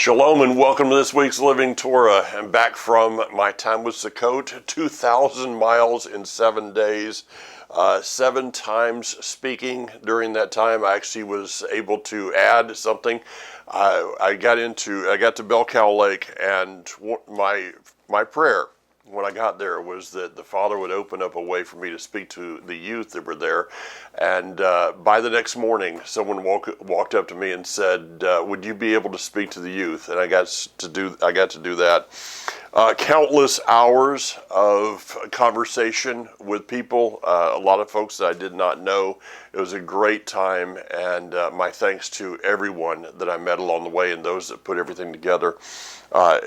Shalom and welcome to this week's Living Torah. I'm back from my time with Sukkot, 2,000 miles in 7 days, 7 times speaking during that time. I actually was able to add something. I got to Bell Cow Lake, and my prayer when I got there was that the Father would open up a way for me to speak to the youth that were there. And by the next morning, someone walked up to me and said, "Would you be able to speak to the youth?" And I got to do that. Countless hours of conversation with people, a lot of folks that I did not know. It was a great time, and my thanks to everyone that I met along the way and those that put everything together.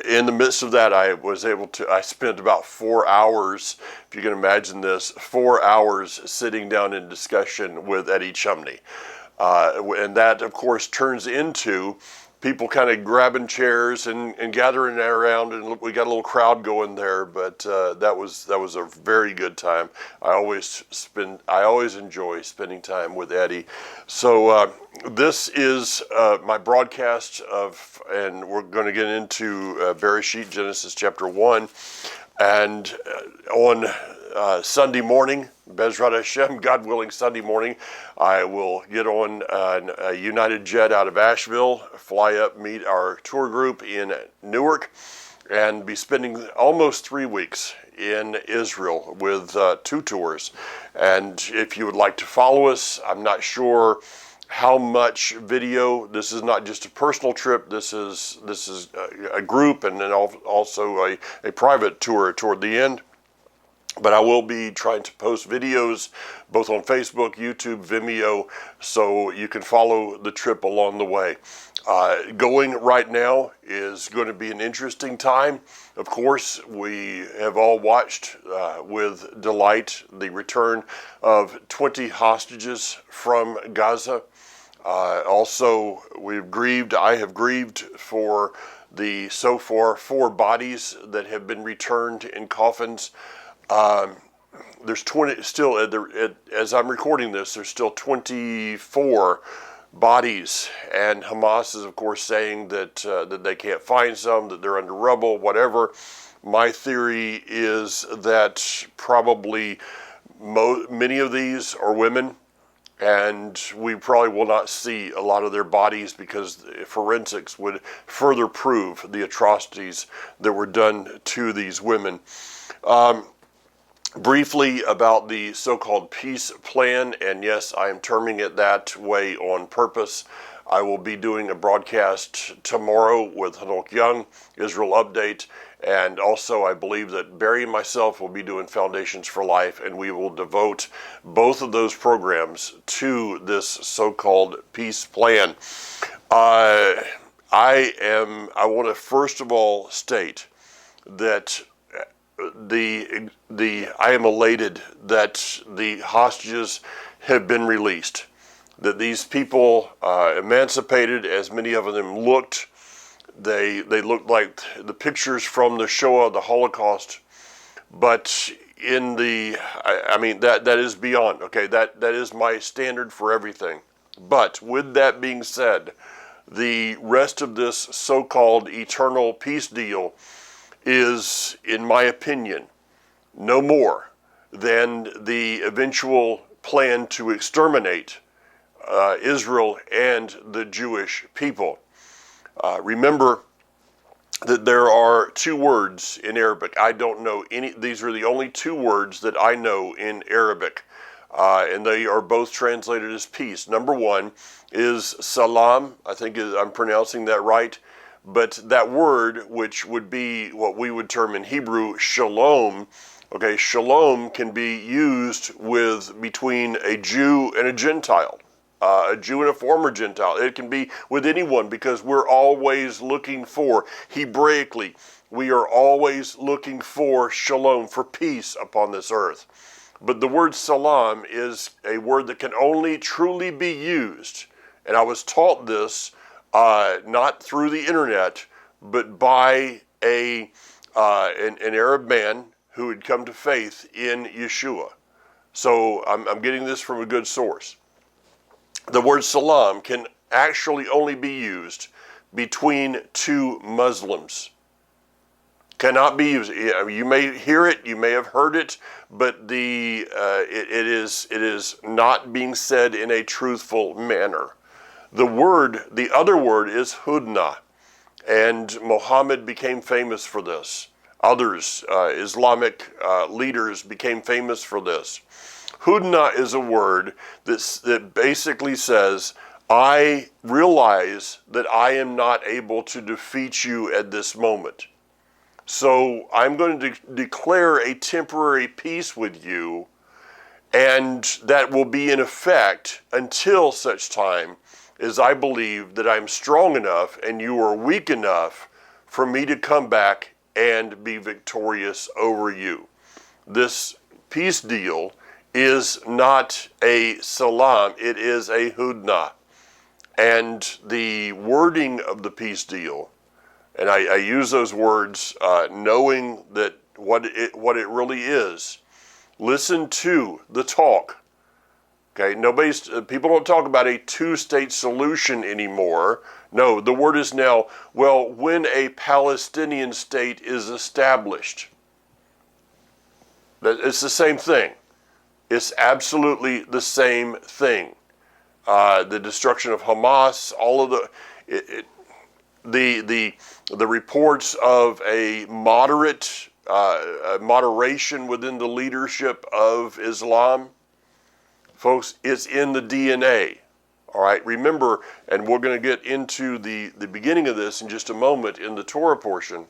In the midst of that, I spent about 4 hours, if you can imagine this, 4 hours sitting down in discussion with Eddie Chumney. And that, of course, turns into people kind of grabbing chairs and gathering around, and we got a little crowd going there. But that was a very good time. I always enjoy spending time with Eddie. So this is my broadcast and we're going to get into Bereshit, Genesis chapter 1, and on Sunday morning, Bezrat Hashem, God willing, Sunday morning, I will get on a United jet out of Asheville, fly up, meet our tour group in Newark, and be spending almost 3 weeks in Israel with 2 tours. And if you would like to follow us, I'm not sure how much video. This is not just a personal trip. This is a group, and then also a private tour toward the end. But I will be trying to post videos both on Facebook, YouTube, Vimeo, so you can follow the trip along the way. Going right now is going to be an interesting time. Of course, we have all watched with delight the return of 20 hostages from Gaza. Also, I have grieved for the so far 4 bodies that have been returned in coffins. There's 20 still, as I'm recording this, there's still 24 bodies, and Hamas is, of course, saying that they can't find some, that they're under rubble, whatever. My theory is that probably many of these are women, and we probably will not see a lot of their bodies because forensics would further prove the atrocities that were done to these women. Briefly about the so-called peace plan, and yes, I am terming it that way on purpose. I will be doing a broadcast tomorrow with Hanok Young, Israel Update, and also I believe that Barry and myself will be doing Foundations for Life, and we will devote both of those programs to this so-called peace plan. I want to first of all state that I am elated that the hostages have been released, that these people emancipated, as many of them looked. They looked like the pictures from the Shoah, the Holocaust, but that is beyond, okay, that is my standard for everything. But with that being said, the rest of this so-called eternal peace deal is, in my opinion, no more than the eventual plan to exterminate Israel and the Jewish people. Remember that there are 2 words in Arabic. I don't know any. These are the only 2 words that I know in Arabic, and they are both translated as peace. Number 1 is salam. I think I'm pronouncing that right. But that word, which would be what we would term in Hebrew shalom, okay, shalom can be used between a Jew and a Gentile, a Jew and a former Gentile. It can be with anyone, because we're always looking for, Hebraically, we are always looking for shalom, for peace upon this earth. But the word salam is a word that can only truly be used, and I was taught this not through the internet, but by an Arab man who had come to faith in Yeshua. So I'm getting this from a good source. The word salam can actually only be used between two Muslims. Cannot be used. You may hear it, you may have heard it, but it is not being said in a truthful manner. The other word is hudna, and Muhammad became famous for this. Others, Islamic leaders, became famous for this. Hudna is a word that basically says, I realize that I am not able to defeat you at this moment. So I'm going to declare a temporary peace with you, and that will be in effect until such time as I believe that I'm strong enough and you are weak enough for me to come back and be victorious over you. This peace deal is not a salam, it is a hudna. And the wording of the peace deal, and I use those words knowing that what it really is. Listen to the talk. Okay, people don't talk about a two-state solution anymore. No, the word is now, well, when a Palestinian state is established. It's the same thing. It's absolutely the same thing. The destruction of Hamas, all of the reports of a moderation within the leadership of Islam, folks, it's in the DNA. All right, remember, and we're going to get into the beginning of this in just a moment in the Torah portion,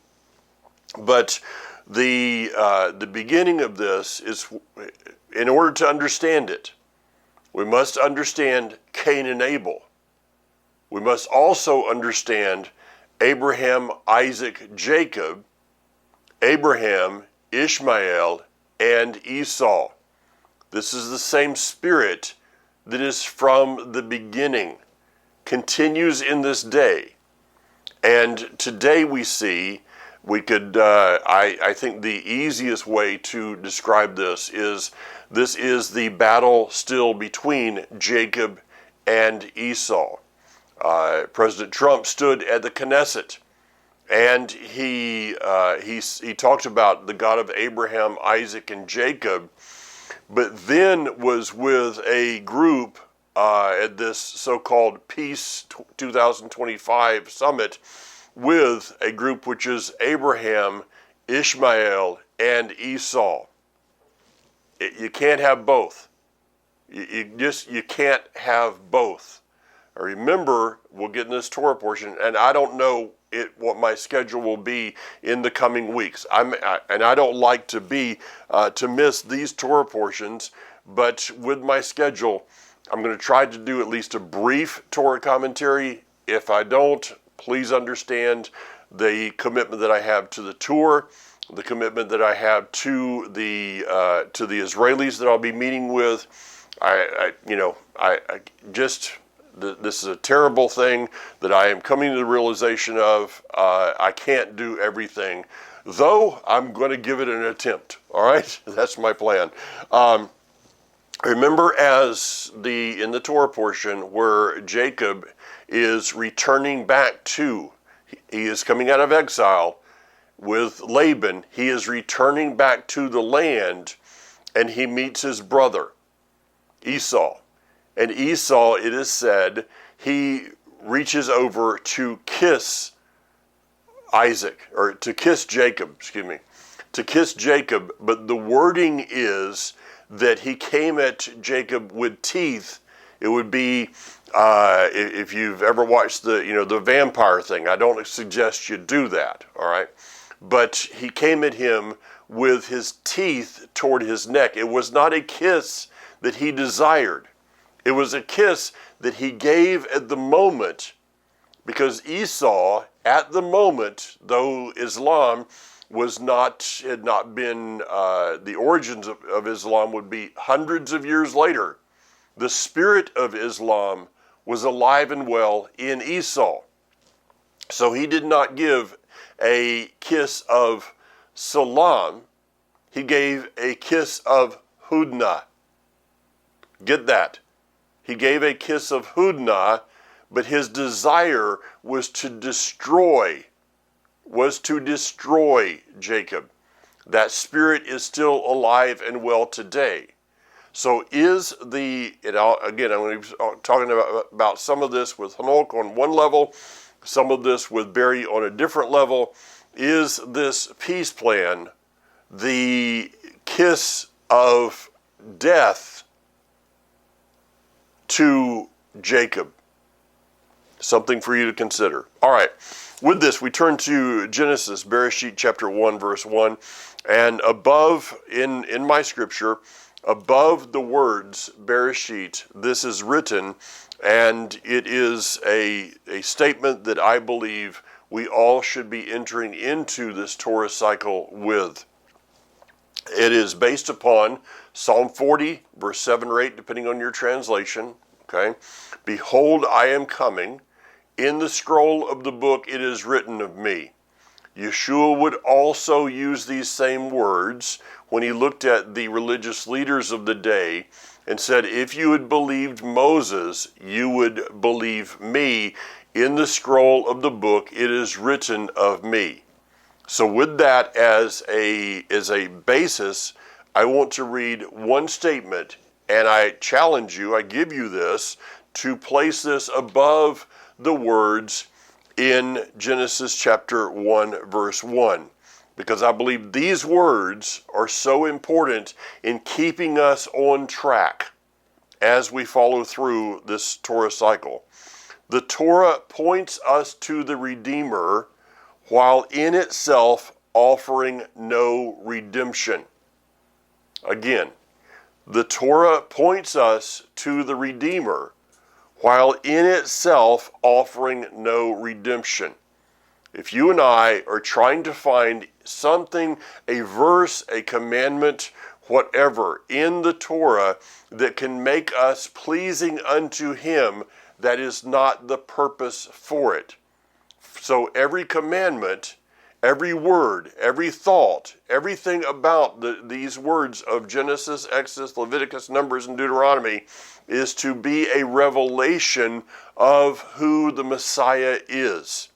but the beginning of this is, in order to understand it, we must understand Cain and Abel. We must also understand Abraham, Isaac, Jacob, Abraham, Ishmael, and Esau. This is the same spirit that is from the beginning, continues in this day. And today we see, I think the easiest way to describe this is the battle still between Jacob and Esau. President Trump stood at the Knesset, and he talked about the God of Abraham, Isaac, and Jacob, but then was with a group at this so-called Peace 2025 summit with a group which is Abraham, Ishmael, and Esau. You can't have both. You can't have both. Remember, we'll get in this Torah portion, and I don't know what my schedule will be in the coming weeks. And I don't like to miss these Torah portions, but with my schedule, I'm going to try to do at least a brief Torah commentary. If I don't, please understand the commitment that I have to the tour, the commitment that I have to the Israelis that I'll be meeting with. This is a terrible thing that I am coming to the realization of. I can't do everything, though I'm going to give it an attempt. All right, that's my plan. Remember, in the Torah portion where Jacob is returning back to, he is coming out of exile with Laban. He is returning back to the land, and he meets his brother Esau. And Esau, it is said, he reaches over to kiss Jacob, but the wording is that he came at Jacob with teeth. It would be, if you've ever watched the vampire thing, I don't suggest you do that, all right? But he came at him with his teeth toward his neck. It was not a kiss that he desired. It was a kiss that he gave at the moment, because Esau, at the moment, though Islam had not been, the origins of Islam would be hundreds of years later, the spirit of Islam was alive and well in Esau. So he did not give a kiss of salam, he gave a kiss of hudna. Get that? He gave a kiss of hudna, but his desire was to destroy Jacob. That spirit is still alive and well today. So again, I'm going to be talking about some of this with Hanok on one level, some of this with Barry on a different level. Is this peace plan the kiss of death to Jacob? Something for you to consider. All right. With this, we turn to Genesis, Bereshit chapter 1, verse 1. And above, in my scripture, above the words Bereshit, this is written, and it is a statement that I believe we all should be entering into this Torah cycle with. It is based upon Psalm 40, verse 7 or 8, depending on your translation. Okay. Behold, I am coming. In the scroll of the book it is written of me. Yeshua would also use these same words when he looked at the religious leaders of the day and said, if you had believed Moses, you would believe me. In the scroll of the book it is written of me. So with that as a basis, I want to read one statement, and I challenge you, I give you this, to place this above the words in Genesis chapter 1, verse 1, because I believe these words are so important in keeping us on track as we follow through this Torah cycle. The Torah points us to the Redeemer while in itself offering no redemption. Again, the Torah points us to the Redeemer while in itself offering no redemption. If you and I are trying to find something, a verse, a commandment, whatever, in the Torah that can make us pleasing unto Him, that is not the purpose for it. So every commandment, every word, every thought, everything about these words of Genesis, Exodus, Leviticus, Numbers, and Deuteronomy is to be a revelation of who the Messiah is.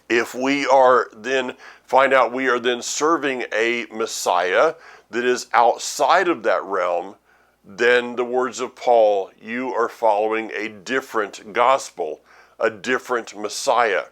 If we are then find out we are then serving a Messiah that is outside of that realm, then the words of Paul, you are following a different gospel, a different Messiah.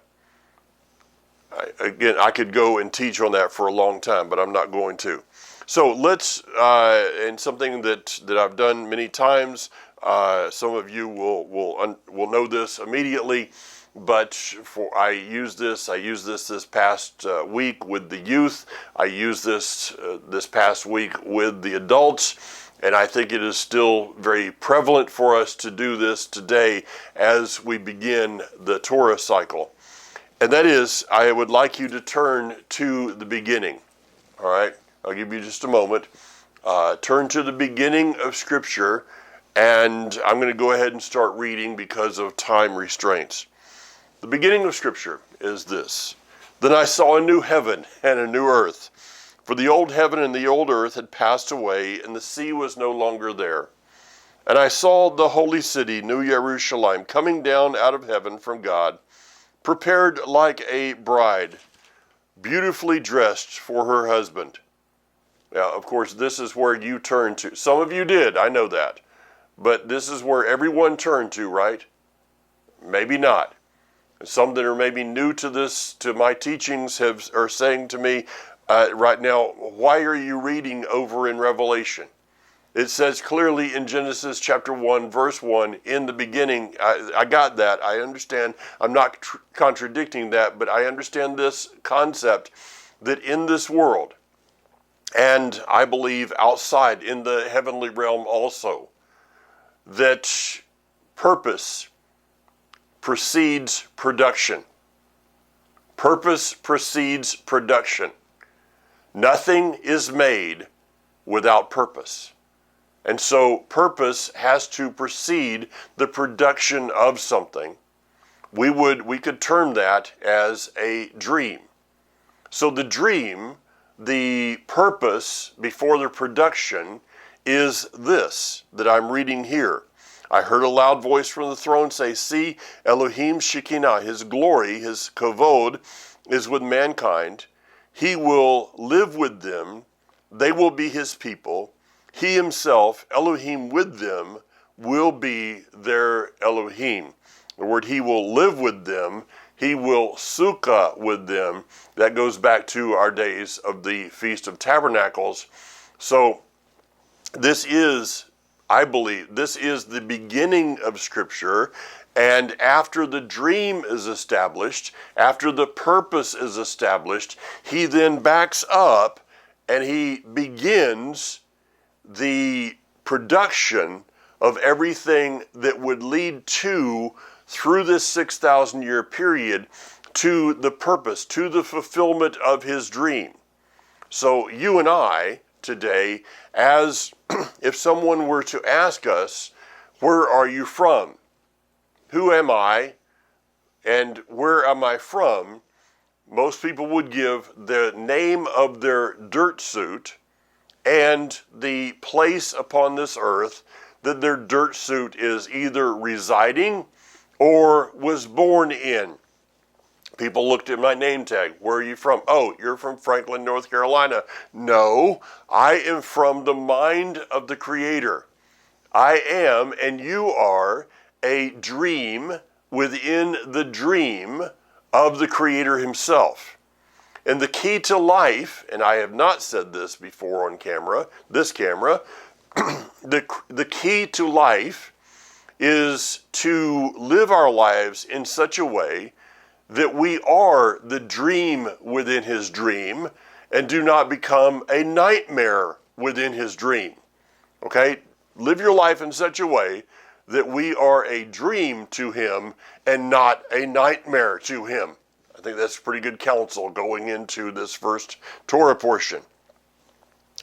Again, I could go and teach on that for a long time, but I'm not going to. So let's, and something that I've done many times, some of you will know this immediately, but I use this this past week with the youth. I use this past week with the adults, and I think it is still very prevalent for us to do this today as we begin the Torah cycle. And that is, I would like you to turn to the beginning. All right? I'll give you just a moment. Turn to the beginning of Scripture, and I'm going to go ahead and start reading because of time restraints. The beginning of Scripture is this. Then I saw a new heaven and a new earth, for the old heaven and the old earth had passed away, and the sea was no longer there. And I saw the holy city, New Jerusalem, coming down out of heaven from God, prepared like a bride, beautifully dressed for her husband. Now, of course, this is where you turn to. Some of you did, I know that. But this is where everyone turned to, right? Maybe not. Some that are maybe new to this, to my teachings, are saying to me right now, why are you reading over in Revelation? It says clearly in Genesis chapter 1, verse 1, in the beginning, I got that, I understand, I'm not contradicting that, but I understand this concept that in this world, and I believe outside in the heavenly realm also, that purpose precedes production. Purpose precedes production. Nothing is made without purpose. And so purpose has to precede the production of something. We could term that as a dream. So the dream, the purpose before the production is this that I'm reading here. I heard a loud voice from the throne say, see, Elohim Shekinah, his glory, his kavod, is with mankind. He will live with them. They will be his people. He himself, Elohim with them, will be their Elohim. The word he will live with them, he will sukkah with them. That goes back to our days of the Feast of Tabernacles. So this is, I believe, this is the beginning of Scripture. And after the dream is established, after the purpose is established, he then backs up and he begins the production of everything that would lead to, through this 6,000 year period, to the purpose, to the fulfillment of his dream. So you and I today, as if someone were to ask us, where are you from? Who am I? And where am I from? Most people would give the name of their dirt suit and the place upon this earth that their dirt suit is either residing or was born in. People looked at my name tag. Where are you from? Oh, you're from Franklin, North Carolina. No, I am from the mind of the Creator. I am, and you are, a dream within the dream of the Creator himself. And the key to life, and I have not said this before on camera, this camera, the key to life is to live our lives in such a way that we are the dream within his dream and do not become a nightmare within his dream. Okay? Live your life in such a way that we are a dream to him and not a nightmare to him. I think that's pretty good counsel going into this first Torah portion.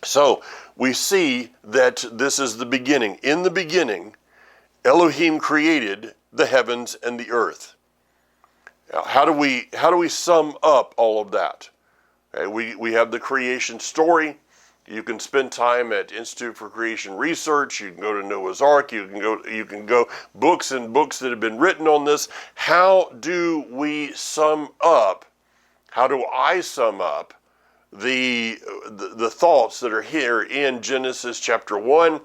So we see that this is the beginning. In the beginning, Elohim created the heavens and the earth. Now, how do we sum up all of that? Okay, we have the creation story. You can spend time at Institute for Creation Research. You can go to Noah's Ark. You can go books and books that have been written on this. How do we sum up? How do I sum up the thoughts that are here in Genesis chapter 1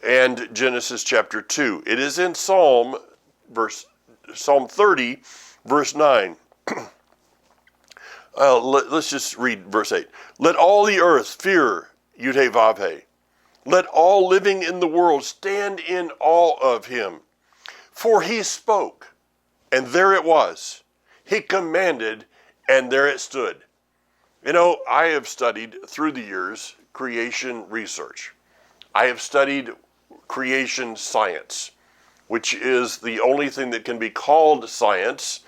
and Genesis chapter 2? It is in Psalm 30, verse 9. Let's just read verse 8. Let all the earth fear Yud-Heh-Vav-Heh. Let all living in the world stand in awe of him. For he spoke, and there it was. He commanded, and there it stood. You know, I have studied through the years creation research. I have studied creation science, which is the only thing that can be called science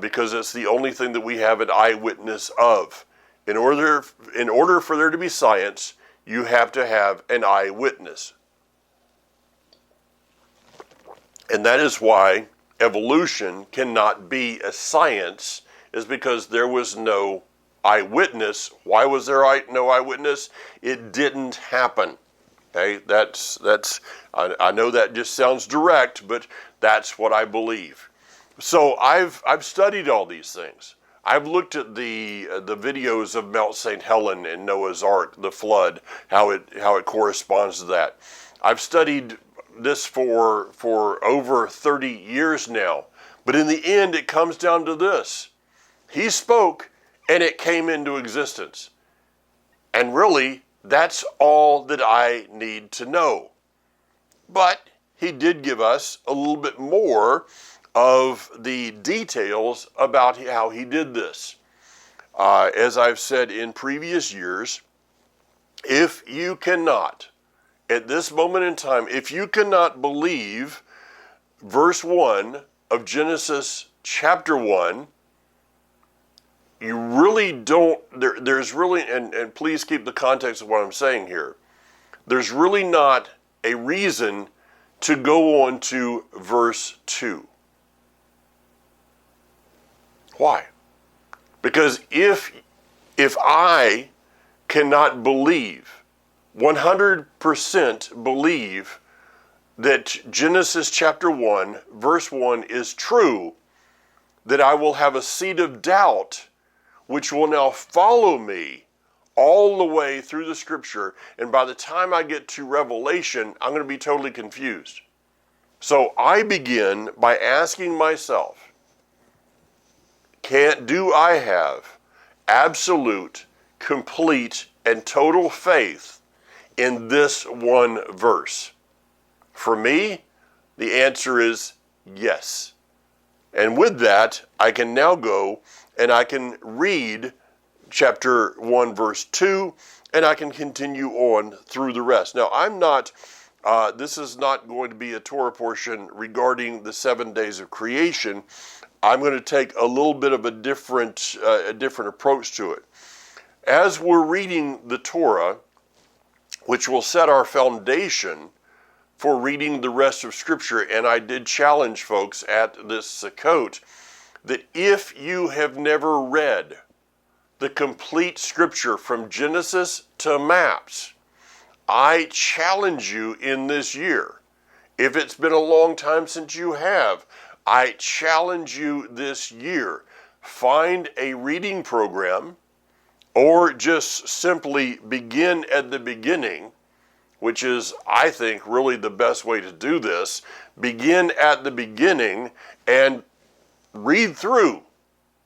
because it's the only thing that we have an eyewitness of. In order for there to be science, you have to have an eyewitness. And that is why evolution cannot be a science, is because there was no eyewitness. Why was there no eyewitness? It didn't happen. Okay, I know that just sounds direct, but that's what I believe. So I've studied all these things. I've looked at the videos of Mount St. Helen and Noah's Ark, the flood, how it corresponds to that. I've studied this for over 30 years now. But in the end, it comes down to this. He spoke, and it came into existence. And really, that's all that I need to know. But he did give us a little bit more of the details about how he did this. As I've said in previous years, if you cannot, at this moment in time, if you cannot believe verse 1 of Genesis chapter 1, you really don't, there's really, and please keep the context of what I'm saying here, there's really not a reason to go on to verse 2. Why? Because if I cannot believe, 100% believe that Genesis chapter 1, verse 1 is true, that I will have a seed of doubt which will now follow me all the way through the scripture, and by the time I get to Revelation, I'm going to be totally confused. So I begin by asking myself, do I have absolute, complete, and total faith in this one verse? For me, the answer is yes. And with that, I can now go and I can read chapter 1, verse 2, and I can continue on through the rest. Now, this is not going to be a Torah portion regarding the 7 days of creation. I'm going to take a little bit of a different approach to it. As we're reading the Torah, which will set our foundation for reading the rest of Scripture, and I did challenge folks at this Sukkot that if you have never read the complete Scripture from Genesis to Maps, I challenge you in this year. If it's been a long time since you have, I challenge you this year. Find a reading program, or just simply begin at the beginning, which is, I think, really the best way to do this. Begin at the beginning and read through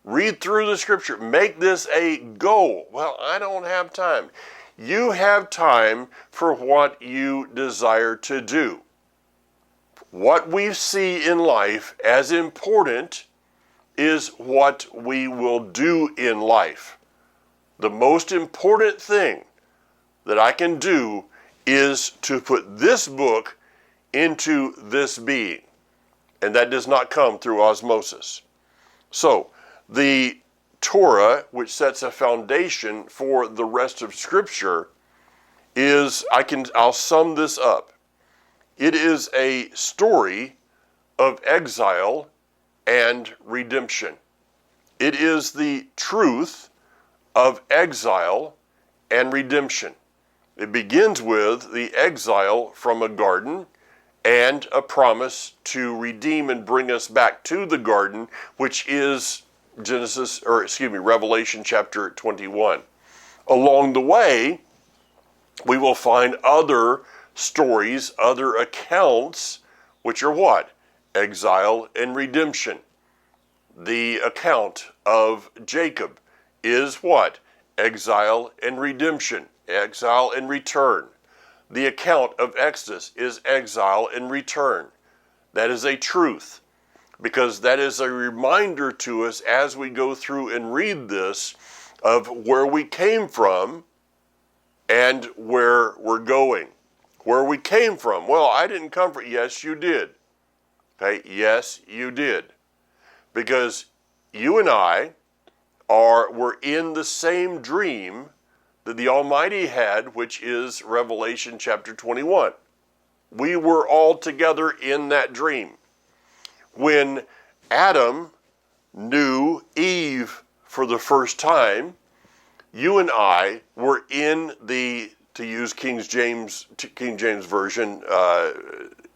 the scripture. Make this a goal. Well, I don't have time. You have time for what you desire to do. What we see in life as important is what we will do in life. The most important thing that I can do is to put this book into this being. And that does not come through osmosis. So, the Torah, which sets a foundation for the rest of Scripture, I'll sum this up. It is a story of exile and redemption. It is the truth of exile and redemption. It begins with the exile from a garden and a promise to redeem and bring us back to the garden, which is Revelation chapter 21. Along the way, we will find other stories, other accounts, which are what? Exile and redemption. The account of Jacob is what? Exile and redemption, exile and return. The account of Exodus is exile and return. That is a truth, because that is a reminder to us as we go through and read this of where we came from and where we're going. Where we came from. Well, I didn't come from. Yes, you did. Okay, yes, you did. Because you and I were in the same dream that the Almighty had, which is Revelation chapter 21. We were all together in that dream. When Adam knew Eve for the first time, you and I were in the, to use King James Version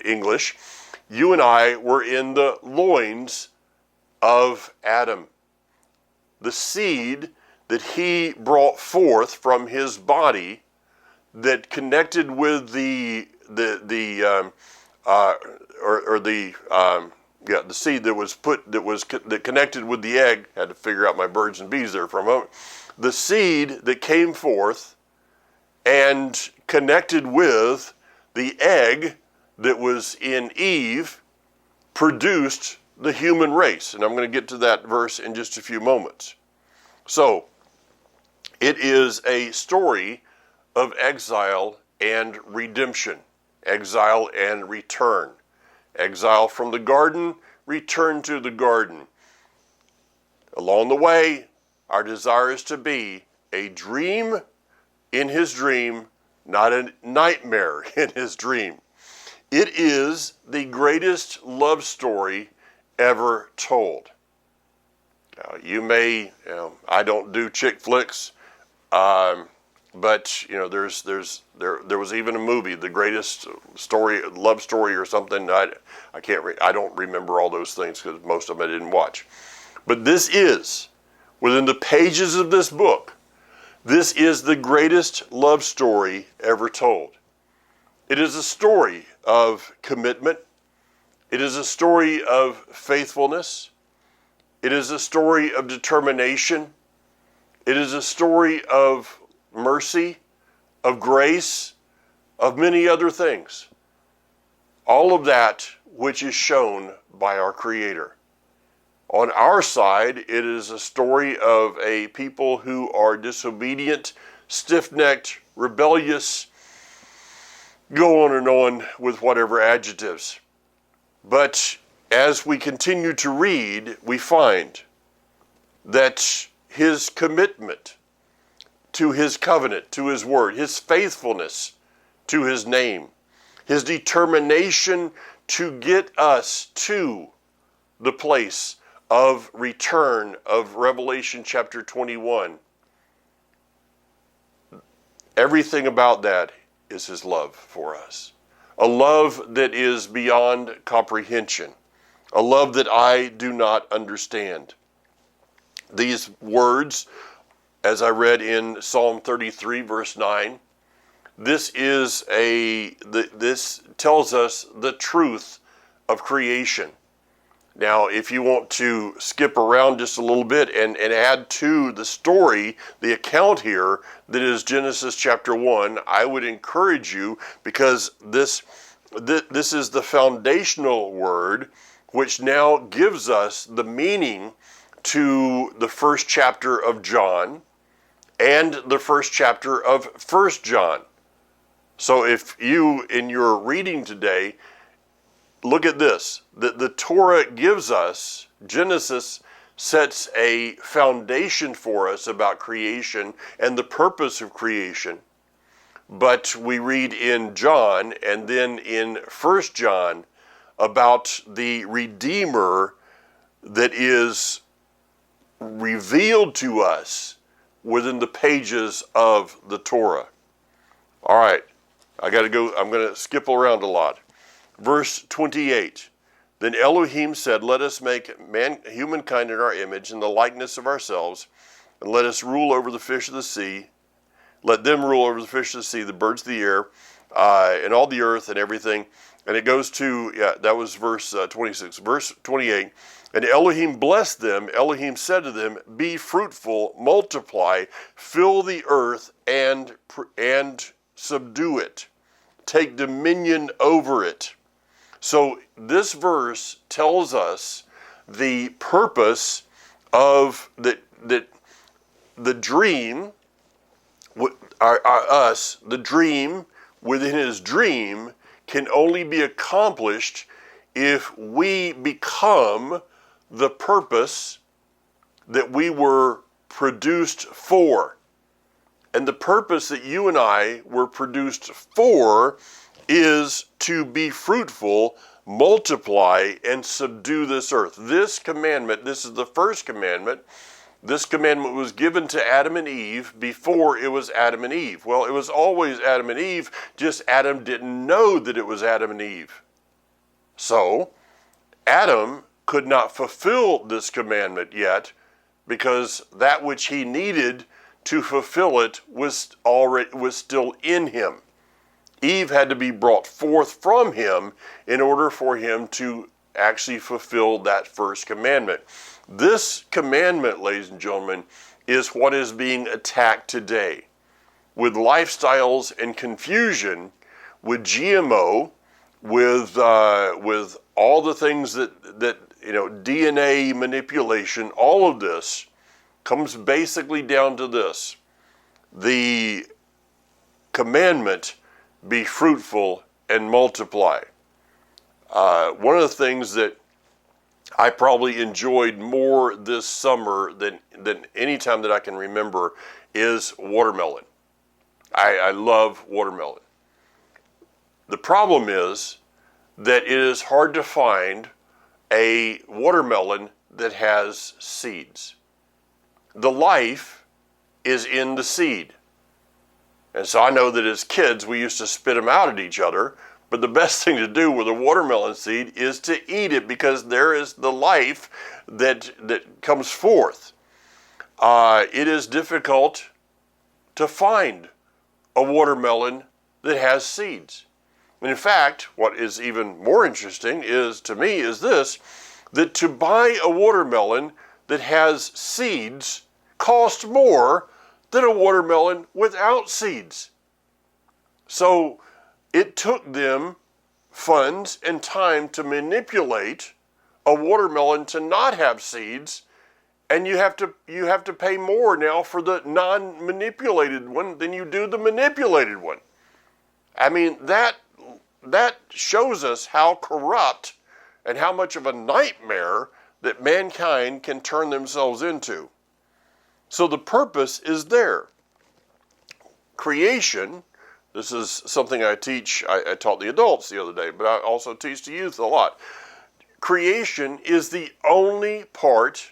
English, you and I were in the loins of Adam. The seed that he brought forth from his body that connected with the seed that connected with the egg. Had to figure out my birds and bees there for a moment. The seed that came forth and connected with the egg that was in Eve produced the human race. And I'm going to get to that verse in just a few moments. So, it is a story of exile and redemption. Exile and return. Exile from the garden, return to the garden. Along the way, our desire is to be a dream in his dream, not a nightmare in his dream. It is the greatest love story ever told. Now, I don't do chick flicks, but But there was even a movie, The Greatest Story, Love Story or something. I don't remember all those things because most of them I didn't watch. But this is, within the pages of this book, this is the greatest love story ever told. It is a story of commitment. It is a story of faithfulness. It is a story of determination. It is a story of mercy, of grace, of many other things. All of that which is shown by our Creator. On our side, it is a story of a people who are disobedient, stiff-necked, rebellious, go on and on with whatever adjectives. But as we continue to read, we find that his commitment to his covenant, to his word, his faithfulness to his name, his determination to get us to the place of return of Revelation chapter 21. Everything about that is his love for us. A love that is beyond comprehension. A love that I do not understand. These words, as I read in Psalm 33 verse 9, this tells us the truth of creation. Now, if you want to skip around just a little bit and add to the story, the account here that is Genesis chapter 1, I would encourage you, because this is the foundational word which now gives us the meaning to the first chapter of John and the first chapter of 1 John. So if you, in your reading today, look at this. The Torah gives us, Genesis sets a foundation for us about creation and the purpose of creation. But we read in John and then in 1 John about the Redeemer that is revealed to us within the pages of the Torah. All right, I'm going to skip around a lot. Verse 28, then Elohim said, let us make humankind in our image, in the likeness of ourselves, and let us rule over the fish of the sea. Let them rule over the fish of the sea, the birds of the air, and all the earth and everything. And it goes to, that was verse 26. Verse 28, and Elohim blessed them. Elohim said to them, be fruitful, multiply, fill the earth, and subdue it. Take dominion over it. So this verse tells us the purpose of the dream, the dream within his dream can only be accomplished if we become the purpose that we were produced for. And the purpose that you and I were produced for is to be fruitful, multiply, and subdue this earth. This commandment, this is the first commandment. This commandment was given to Adam and Eve before it was Adam and Eve. Well, it was always Adam and Eve, just Adam didn't know that it was Adam and Eve. So, Adam could not fulfill this commandment yet because that which he needed to fulfill it was still in him. Eve had to be brought forth from him in order for him to actually fulfill that first commandment. This commandment, ladies and gentlemen, is what is being attacked today with lifestyles and confusion, with GMO, with all the things that DNA manipulation. All of this comes basically down to this: the commandment, be fruitful and multiply. One of the things that I probably enjoyed more this summer than any time that I can remember is watermelon. I love watermelon. The problem is that it is hard to find a watermelon that has seeds. The life is in the seed. And so I know that as kids, we used to spit them out at each other. But the best thing to do with a watermelon seed is to eat it, because there is the life that comes forth. It is difficult to find a watermelon that has seeds. And in fact, what is even more interesting is, to me, is this, that to buy a watermelon that has seeds costs more than a watermelon without seeds. So it took them funds and time to manipulate a watermelon to not have seeds, and you have to pay more now for the non-manipulated one than you do the manipulated one. I mean, that shows us how corrupt and how much of a nightmare that mankind can turn themselves into. So the purpose is there. Creation, this is something I teach, I taught the adults the other day, but I also teach the youth a lot. Creation is the only part,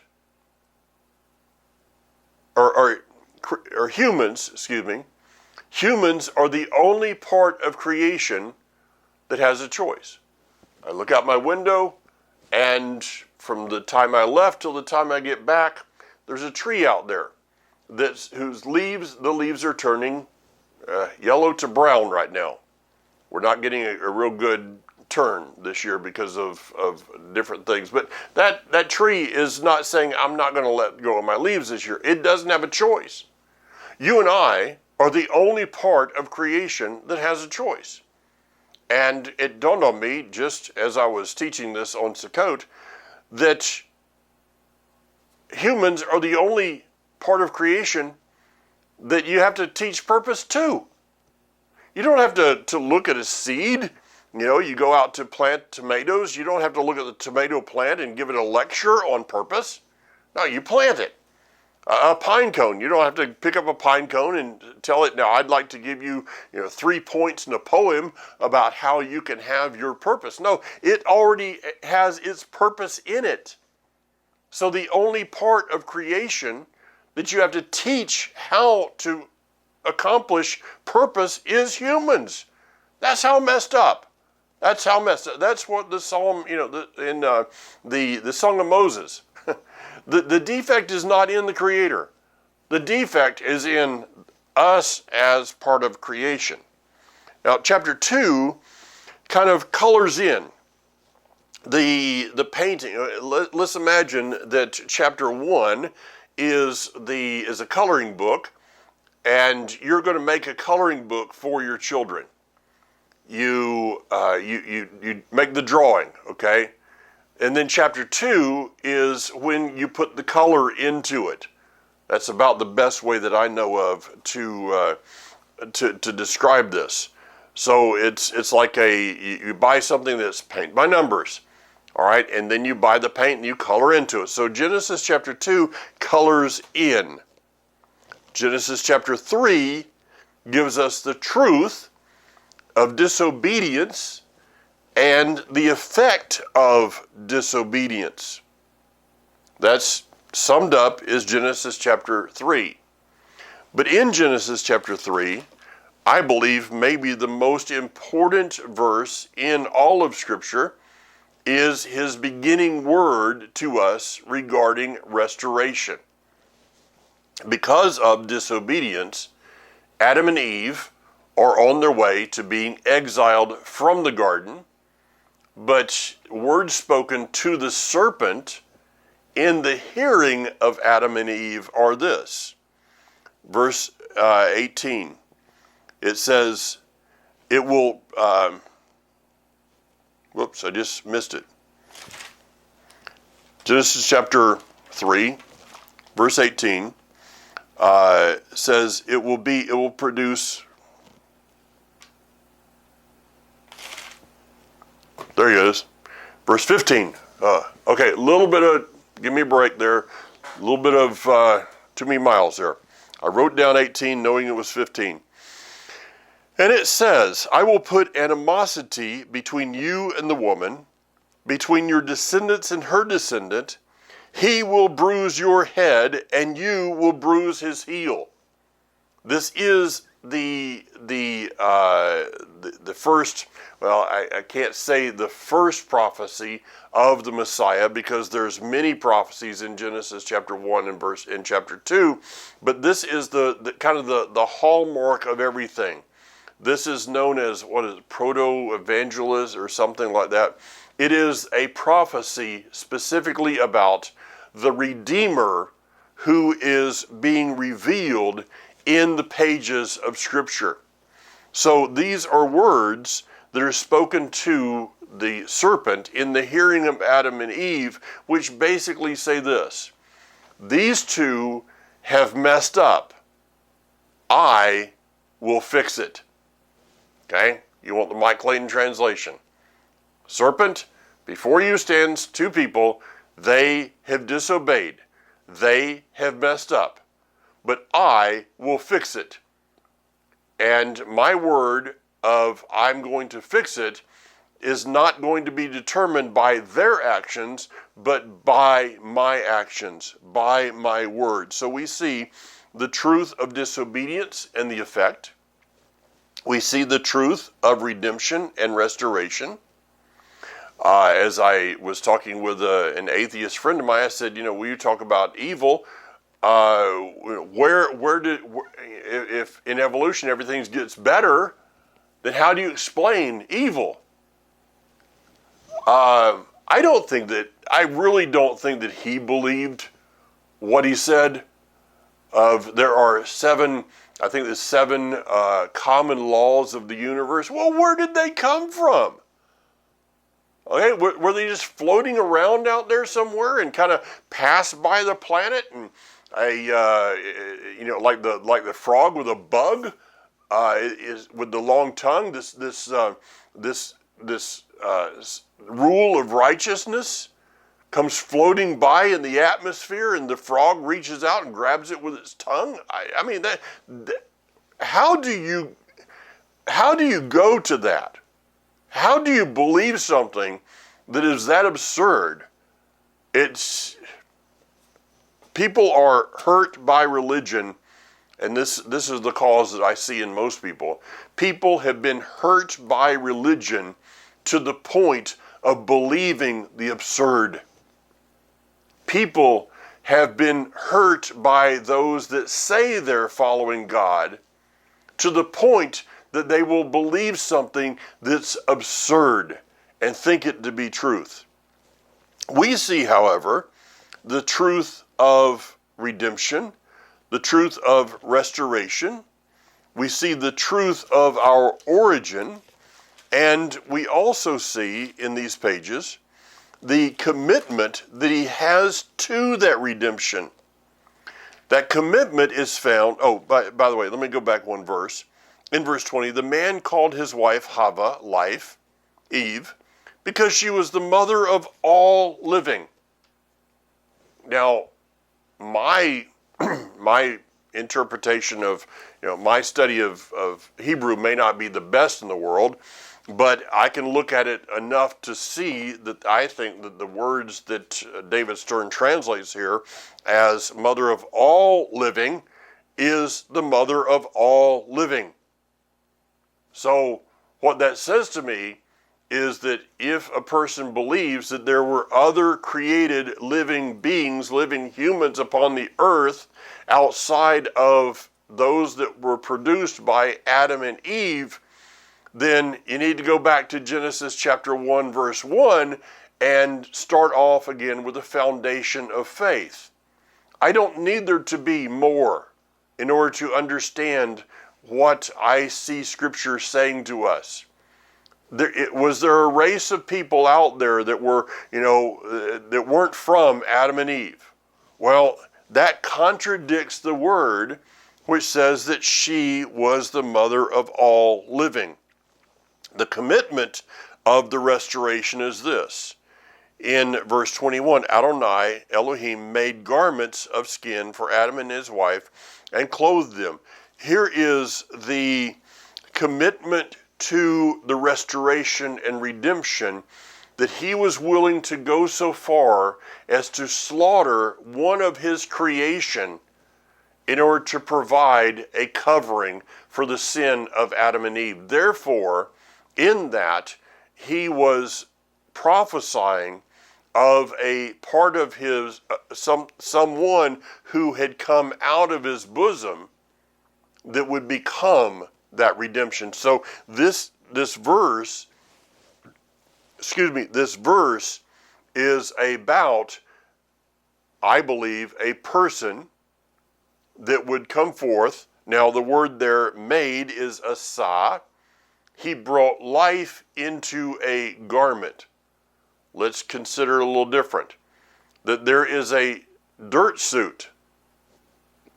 or humans, humans are the only part of creation that has a choice. I look out my window, and from the time I left till the time I get back, there's a tree out there whose leaves are turning yellow to brown right now. We're not getting a real good turn this year because of different things. But that tree is not saying, I'm not going to let go of my leaves this year. It doesn't have a choice. You and I are the only part of creation that has a choice. And it dawned on me, just as I was teaching this on Sukkot, that humans are the only part of creation that you have to teach purpose to. You don't have to look at a seed. You go out to plant tomatoes. You don't have to look at the tomato plant and give it a lecture on purpose. No, you plant it. A pine cone, you don't have to pick up a pine cone and tell it, now I'd like to give you, 3 points in a poem about how you can have your purpose. No, it already has its purpose in it. So the only part of creation that you have to teach how to accomplish purpose is humans. That's how messed up. That's how messed up. That's what the Psalm, in the Song of Moses. The defect is not in the Creator. The defect is in us as part of creation. Now, chapter 2 kind of colors in the painting. Let's imagine that chapter 1 is a coloring book, and you're going to make a coloring book for your children. You make the drawing, okay? And then chapter 2 is when you put the color into it. That's about the best way that I know of to describe this. So it's like you buy something that's paint by numbers, all right, and then you buy the paint and you color into it. So Genesis chapter 2 colors in. Genesis chapter 3 gives us the truth of disobedience and the effect of disobedience. That's summed up is Genesis chapter 3. But in Genesis chapter 3, I believe maybe the most important verse in all of Scripture is his beginning word to us regarding restoration. Because of disobedience, Adam and Eve are on their way to being exiled from the garden. But words spoken to the serpent in the hearing of Adam and Eve are this. Verse 18. It says, it will, whoops, I just missed it. Genesis chapter 3, verse 18, says, it will produce, there he is. Verse 15. Okay, a little bit of, give me a break there. A little bit of too many miles there. I wrote down 18 knowing it was 15. And it says, I will put animosity between you and the woman, between your descendants and her descendant. He will bruise your head, and you will bruise his heel. This is the first, well, I can't say the first prophecy of the Messiah, because there's many prophecies in Genesis chapter 1 and in chapter 2, but this is the kind of the hallmark of everything. This is known as, what is it, proto-evangelist or something like that. It is a prophecy specifically about the Redeemer who is being revealed in the pages of Scripture. So these are words that are spoken to the serpent in the hearing of Adam and Eve, which basically say this: these two have messed up. I will fix it. Okay? You want the Mike Clayton translation. Serpent, before you stands two people, they have disobeyed. They have messed up. But I will fix it. And my word of I'm going to fix it is not going to be determined by their actions, but by my actions, by my word. So we see the truth of disobedience and the effect. We see the truth of redemption and restoration. As I was talking with an atheist friend of mine, I said, when you talk about evil, if in evolution everything gets better, then how do you explain evil? I really don't think that he believed what he said. There are seven common laws of the universe. Well, where did they come from? Okay, were they just floating around out there somewhere and kind of pass by the planet and like the frog with a bug is with the long tongue? This rule of righteousness comes floating by in the atmosphere, and the frog reaches out and grabs it with its tongue. How do you go to that? How do you believe something that is that absurd? People are hurt by religion, and this is the cause that I see in most people. People have been hurt by religion to the point of believing the absurd. People have been hurt by those that say they're following God to the point that they will believe something that's absurd and think it to be truth. We see, however, the truth of redemption, the truth of restoration. We see the truth of our origin, and we also see in these pages the commitment that he has to that redemption. That commitment is found, by the way, let me go back one verse. In verse 20, the man called his wife Hava, life, Eve, because she was the mother of all living. Now, my interpretation of, my study of Hebrew may not be the best in the world, but I can look at it enough to see that I think that the words that David Stern translates here as mother of all living is the mother of all living. So what that says to me is that if a person believes that there were other created living beings, living humans upon the earth outside of those that were produced by Adam and Eve, then you need to go back to Genesis chapter 1, verse 1 and start off again with a foundation of faith. I don't need there to be more in order to understand what I see Scripture saying to us. Was there a race of people out there that were, that weren't from Adam and Eve? Well, that contradicts the word which says that she was the mother of all living. The commitment of the restoration is this. In verse 21, Adonai, Elohim, made garments of skin for Adam and his wife and clothed them. Here is the commitment to the restoration and redemption, that he was willing to go so far as to slaughter one of his creation in order to provide a covering for the sin of Adam and Eve. Therefore, in that, he was prophesying of a part of his, someone who had come out of his bosom that would become that redemption. So this verse is about, I believe, a person that would come forth. Now the word there, made, is Esau. He brought life into a garment. Let's consider a little different. That there is a dirt suit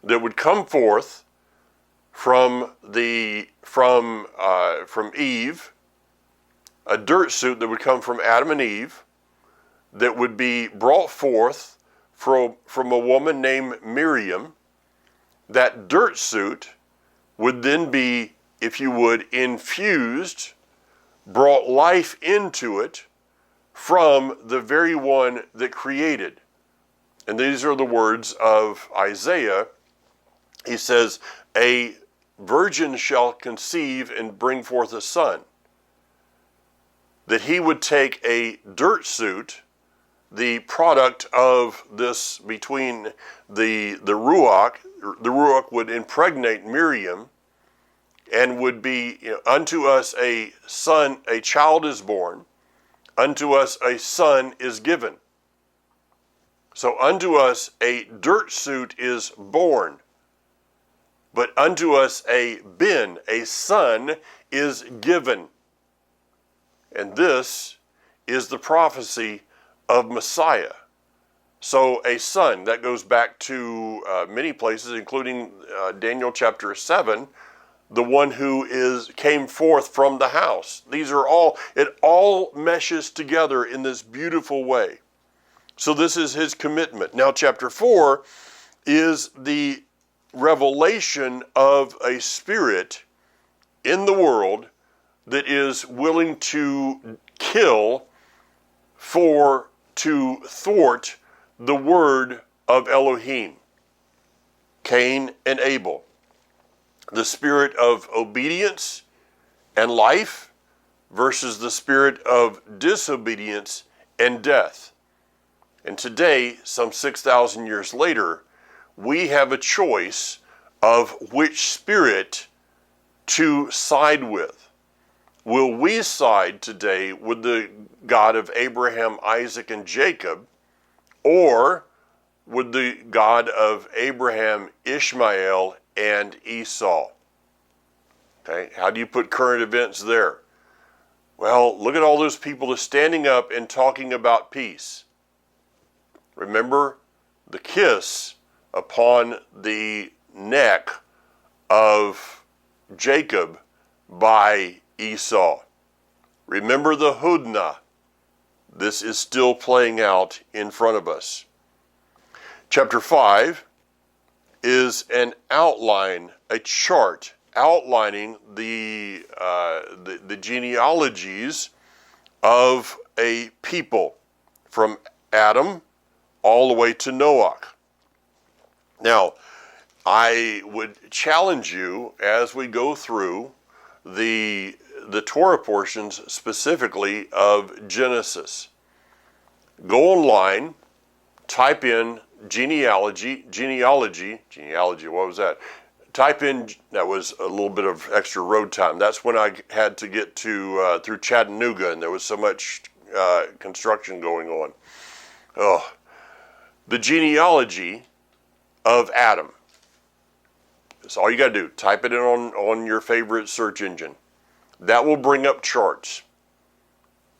that would come forth from Eve, a dirt suit that would come from Adam and Eve, that would be brought forth from a woman named Miriam. That dirt suit would then be, if you would, infused, brought life into it from the very one that created. And these are the words of Isaiah. He says, a virgin shall conceive and bring forth a son. That he would take a dirt suit, the product of this between the Ruach would impregnate Miriam, and would be, unto us a son, a child is born, unto us a son is given. So unto us a dirt suit is born, but unto us a son is given. And this is the prophecy of Messiah. So a son, that goes back to many places, including Daniel chapter 7, the one who came forth from the house. It all meshes together in this beautiful way. So this is his commitment. Now chapter 4 is the revelation of a spirit in the world that is willing to kill to thwart the word of Elohim. Cain and Abel. The spirit of obedience and life versus the spirit of disobedience and death. And today, some 6,000 years later, we have a choice of which spirit to side with. Will we side today with the God of Abraham, Isaac, and Jacob, or with the God of Abraham, Ishmael, and Esau? Okay, how do you put current events there? Well, look at all those people that are standing up and talking about peace. Remember the kiss upon the neck of Jacob by Esau. Remember the Hudna. This is still playing out in front of us. Chapter 5 is an outline, a chart outlining the genealogies of a people from Adam all the way to Noah. Now, I would challenge you as we go through the Torah portions, specifically of Genesis. Go online, type in genealogy, what was that? Type in, that was a little bit of extra road time. That's when I had to get to through Chattanooga, and there was so much construction going on. Oh, the genealogy of Adam. That's all you got to do. Type it in on your favorite search engine. That will bring up charts.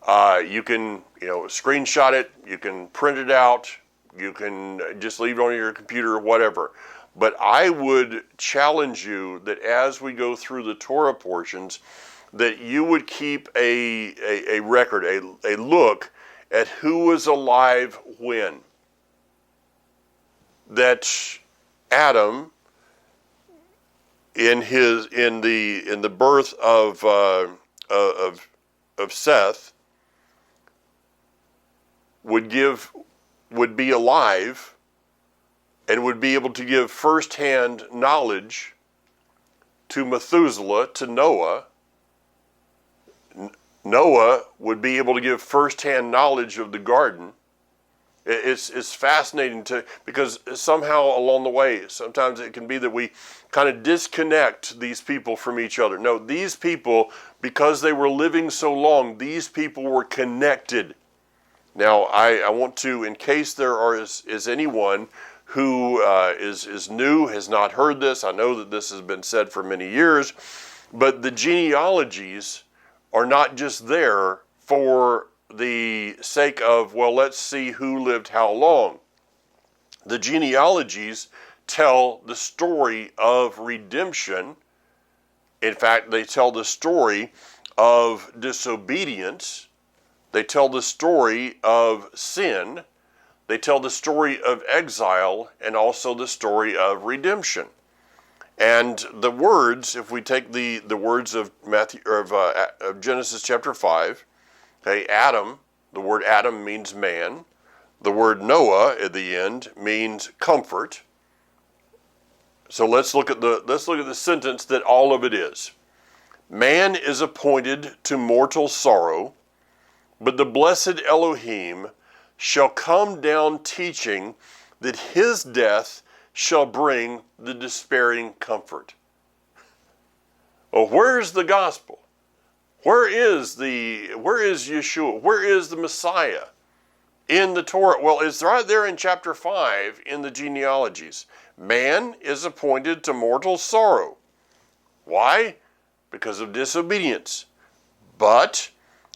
You can screenshot it. You can print it out. You can just leave it on your computer or whatever. But I would challenge you that as we go through the Torah portions, that you would keep a record, a look at who was alive when. That Adam, in the birth of Seth, would be alive and would be able to give firsthand knowledge to Methuselah, to Noah. Noah would be able to give firsthand knowledge of the garden. It's fascinating because somehow along the way, sometimes it can be that we kind of disconnect these people from each other. No, these people, because they were living so long, these people were connected. Now, I want to, in case there is anyone who is new, has not heard this, I know that this has been said for many years, but the genealogies are not just there for the sake of, well, let's see who lived how long. The genealogies tell the story of redemption. In fact, they tell the story of disobedience. They tell the story of sin. They tell the story of exile and also the story of redemption. And the words, if we take the words of of Genesis chapter 5, okay, Adam, the word Adam means man. The word Noah at the end means comfort. So let's look at the sentence that all of it is. Man is appointed to mortal sorrow, but the blessed Elohim shall come down teaching that his death shall bring the despairing comfort. Well, where's the gospel? Where is Yeshua? Where is the Messiah in the Torah? Well, it's right there in chapter 5 in the genealogies. Man is appointed to mortal sorrow. Why? Because of disobedience. But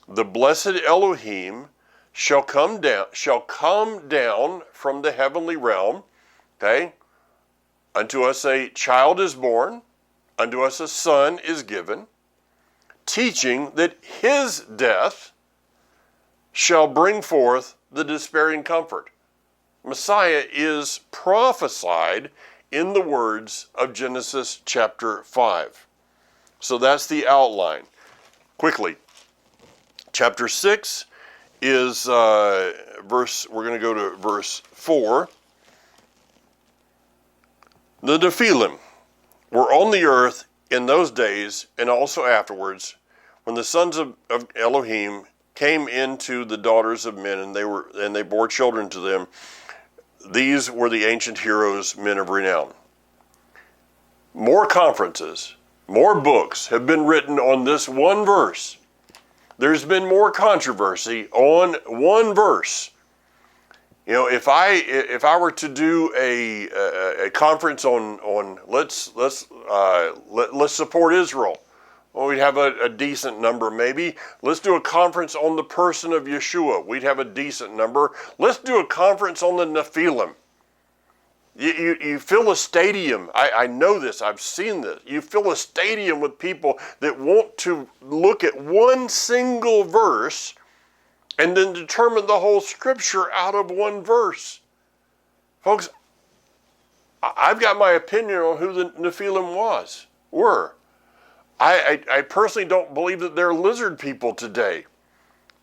the blessed Elohim shall come down from the heavenly realm. Okay? Unto us a child is born, unto us a son is given, teaching that his death shall bring forth the despairing comfort. Messiah is prophesied in the words of Genesis chapter 5. So that's the outline. Quickly, chapter 6 is we're going to go to verse 4. The Nephilim were on the earth in those days and also afterwards, when the sons of Elohim came into the daughters of men, and they bore children to them. These were the ancient heroes, men of renown. More conferences, more books have been written on this one verse. There's been more controversy on one verse. You know, if I were to do a conference on let's support Israel, well, we'd have a decent number maybe. Let's do a conference on the person of Yeshua. We'd have a decent number. Let's do a conference on the Nephilim. You fill a stadium. I know this. I've seen this. You fill a stadium with people that want to look at one single verse and then determine the whole scripture out of one verse. Folks, I've got my opinion on who the Nephilim were. I personally don't believe that they're lizard people today.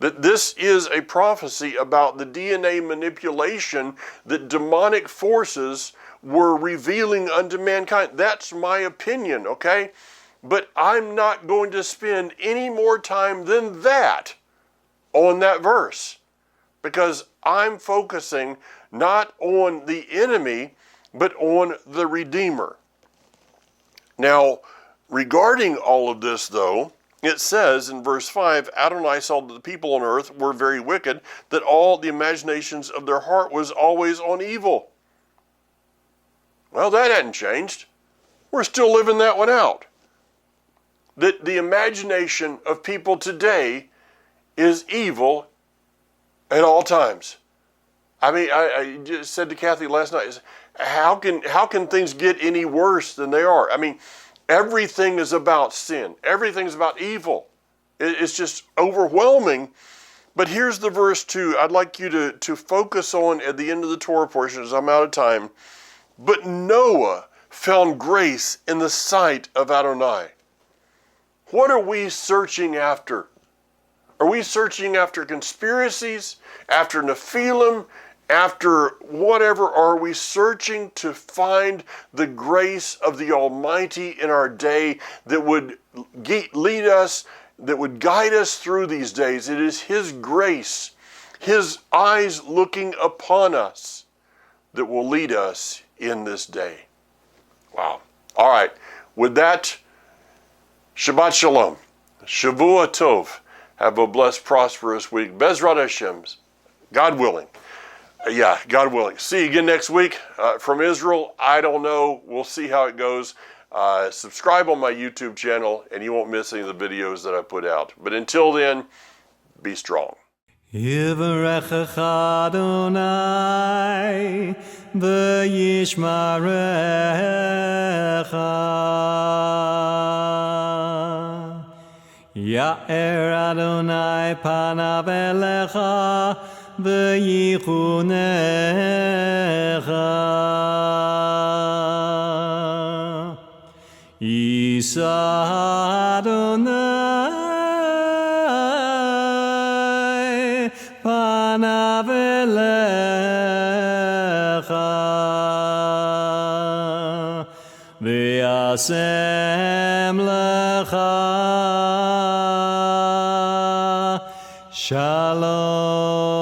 That this is a prophecy about the DNA manipulation that demonic forces were revealing unto mankind. That's my opinion, okay? But I'm not going to spend any more time than that on that verse, because I'm focusing not on the enemy, but on the Redeemer. Now, regarding all of this, though, it says in verse 5, Adonai saw that the people on earth were very wicked, that all the imaginations of their heart was always on evil. Well, that hadn't changed. We're still living that one out. That the imagination of people today is evil at all times. I mean, I just said to Kathy last night, how can things get any worse than they are? I mean, everything is about sin. Everything's about evil. It's just overwhelming. But here's the verse 2 I'd like you to focus on at the end of the Torah portion, as I'm out of time. But Noah found grace in the sight of Adonai. What are we searching after? Are we searching after conspiracies, after Nephilim, after whatever are we searching to find the grace of the Almighty in our day that would lead us, that would guide us through these days? It is His grace, His eyes looking upon us, that will lead us in this day. Wow. All right. With that, Shabbat Shalom. Shavua Tov. Have a blessed, prosperous week. Bezrat Hashem. God willing. God willing. See you again next week from Israel. I don't know. We'll see how it goes. Subscribe on my YouTube channel, and you won't miss any of the videos that I put out. But until then, be strong. Yivarechecha Adonai v'yishmarecha. Ya'er Adonai panav elecha v'yichunecha. Yisa Adonai panav elecha v'yasem lecha Shalom.